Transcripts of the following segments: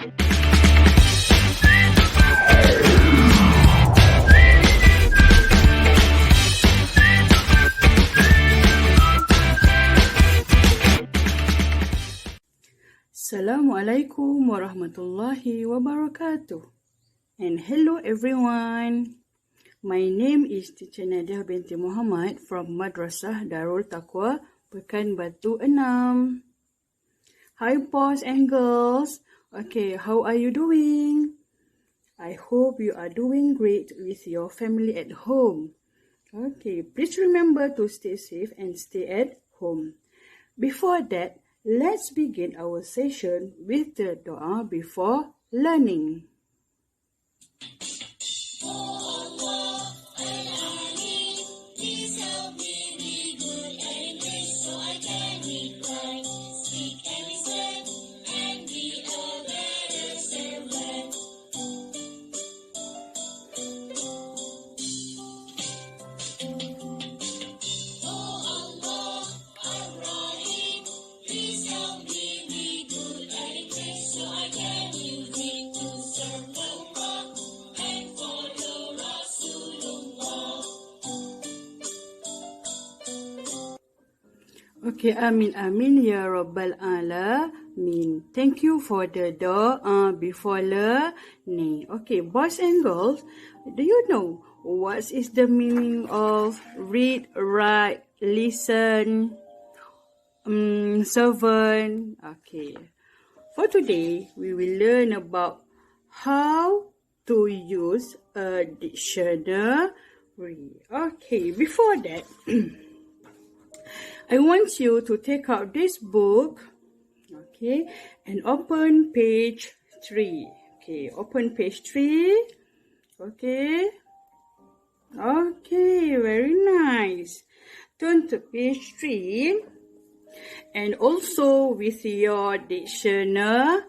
Assalamualaikum warahmatullahi wabarakatuh. And hello everyone. My name is Teacher Nadia binti Muhammad from Madrasah Darul Taqwa, Pekan Batu 6. Hi boys and girls. Okay, how are you doing? I hope you are doing great with your family at home. Okay, please remember to stay safe and stay at home. Before that, let's begin our session with the dua before learning. Okay, amin amin ya rabbal alamin. Thank you for the doa before learning. Okay, boys and girls, do you know what is the meaning of read, write, listen, servant? Okay, for today we will learn about how to use a dictionary. Okay, before that. I want you to take out this book, okay, and open page 3. Okay, open page 3. Okay. Okay, very nice. Turn to page 3 and also with your dictionary.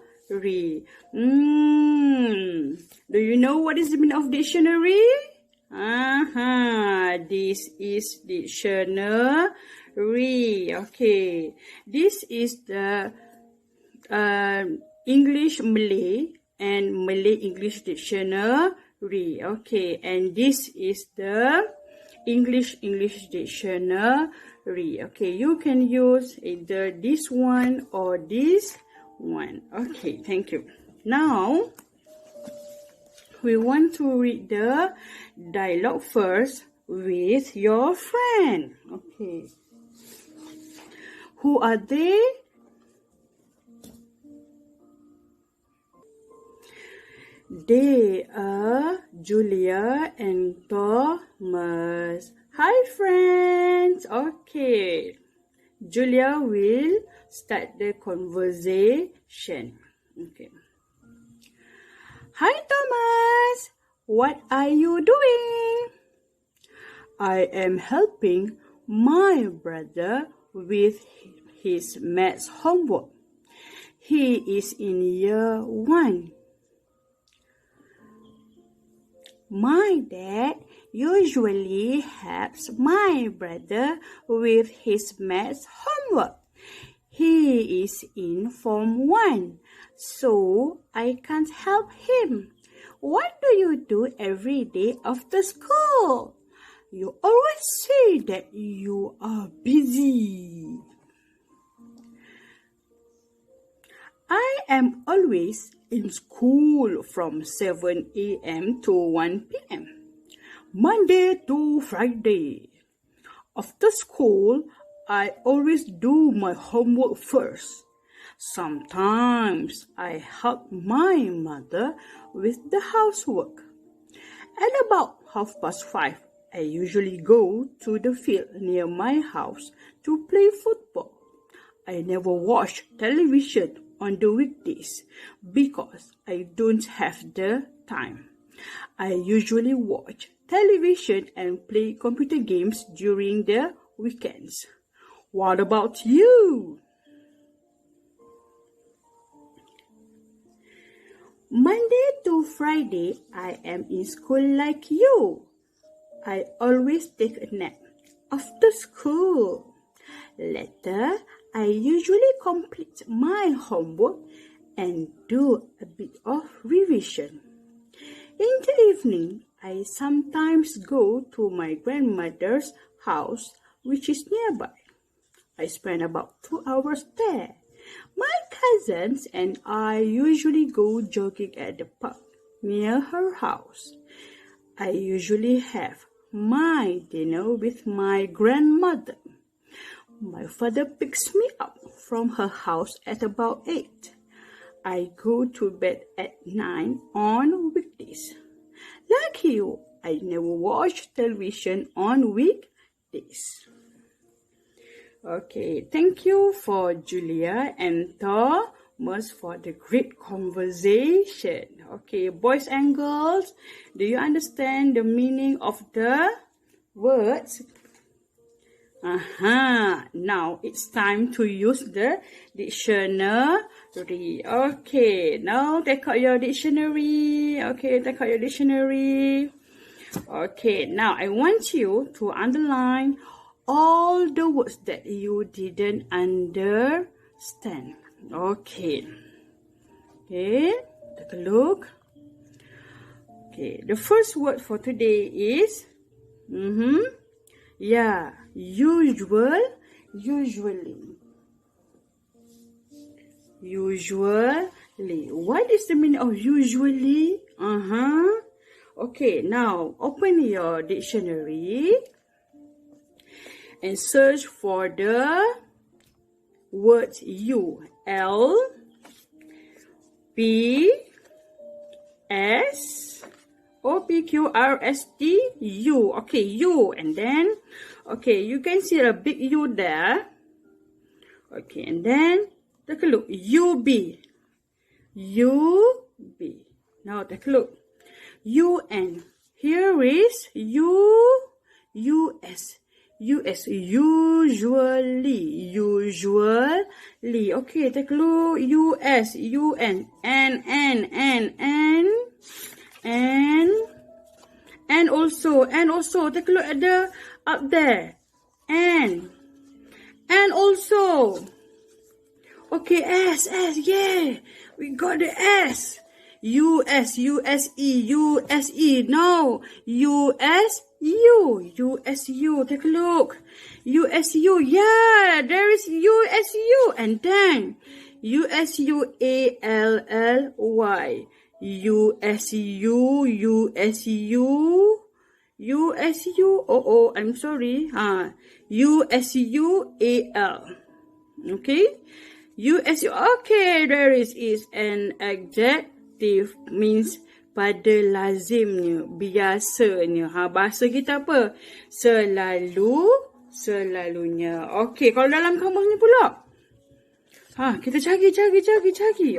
Do you know what is the meaning of dictionary? This is dictionary. Okay, this is the English Malay and Malay English dictionary. Okay, and this is the English dictionary. Okay, you can use either this one or this one. Okay, thank you. Now we want to read the dialogue first with your friend. Okay. Who are they? They are Julia and Thomas. Hi friends. Okay. Julia will start the conversation. Okay. Hi Thomas. What are you doing? I am helping my brother with his maths homework. He is in year 1. My dad usually helps my brother with his maths homework. He is in form 1, so I can't help him. What do you do every day after school? You always say that you are busy. I am always in school from 7 a.m. to 1 p.m. Monday to Friday. After school, I always do my homework first. Sometimes I help my mother with the housework. At about 5:30, I usually go to the field near my house to play football. I never watch television on the weekdays because I don't have the time. I usually watch television and play computer games during the weekends. What about you? Monday to Friday, I am in school like you. I always take a nap after school. Later, I usually complete my homework and do a bit of revision. In the evening, I sometimes go to my grandmother's house, which is nearby. I spend about 2 hours there. My cousins and I usually go jogging at the park near her house. I usually have my dinner with my grandmother. My father picks me up from her house at about 8. I go to bed at 9 on weekdays. Like you, I never watch television on weekdays. Okay, thank you for Julia and Thomas for the great conversation. Okay, boys and girls, do you understand the meaning of the words? Now it's time to use the dictionary. Okay, now take out your dictionary. Okay, now I want you to underline all the words that you didn't understand. Okay, take a look. Okay, the first word for today is usually. What is the meaning of usually? Okay, now open your dictionary and search for the words U, L, P, S, O, P, Q, R, S, T, U. Okay, U. And then, okay, you can see a big U there. Okay, and then, take a look. UB. Now, take a look. UN. Here is US. Usually. Okay, take a look. US, UN, and also, take a look at the up there. And also. Okay, S, yeah. We got the S. USA. No. USU. Take a look. USU. Yeah, there is USU. And then USUALLY. USU. Oh, I'm sorry. USUAL. Okay. USU. Okay, there is an adjective, means pada lazimnya, biasanya. Bahasa kita apa? Selalunya. Okay, kalau dalam kamus ni pula. Kita cari.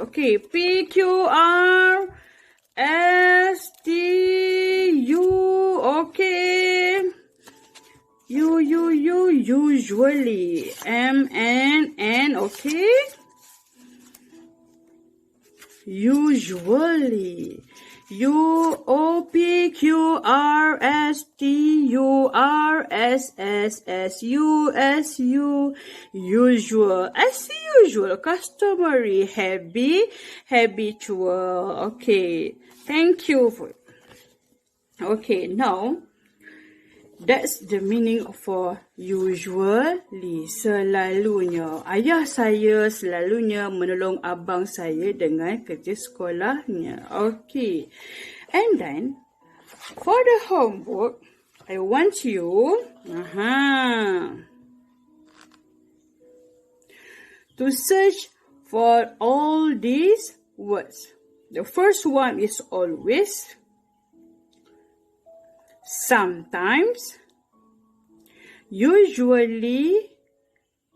Okay, PQRSTU. Okay. Usually. MNN. Okay. Usually. UOPQRSTURSSSUSU. Usual. As usual. Customary. Habitual. Okay. Thank you for. Okay, now. That's the meaning for usually, selalunya. Ayah saya selalunya menolong abang saya dengan kerja sekolahnya. Okay. And then, for the homework, I want you to search for all these words. The first one is always, sometimes, usually,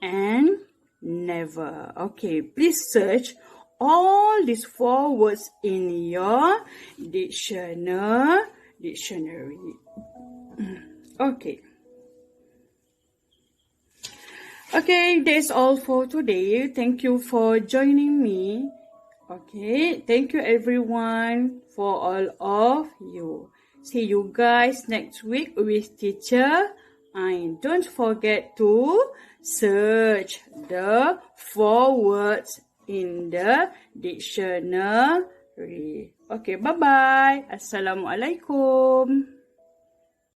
and never. Okay, please search all these 4 words in your dictionary. Okay. Okay, that's all for today. Thank you for joining me. Okay, thank you everyone, for all of you. See you guys next week with teacher. And don't forget to search the 4 words in the dictionary. Okay, bye-bye. Assalamualaikum.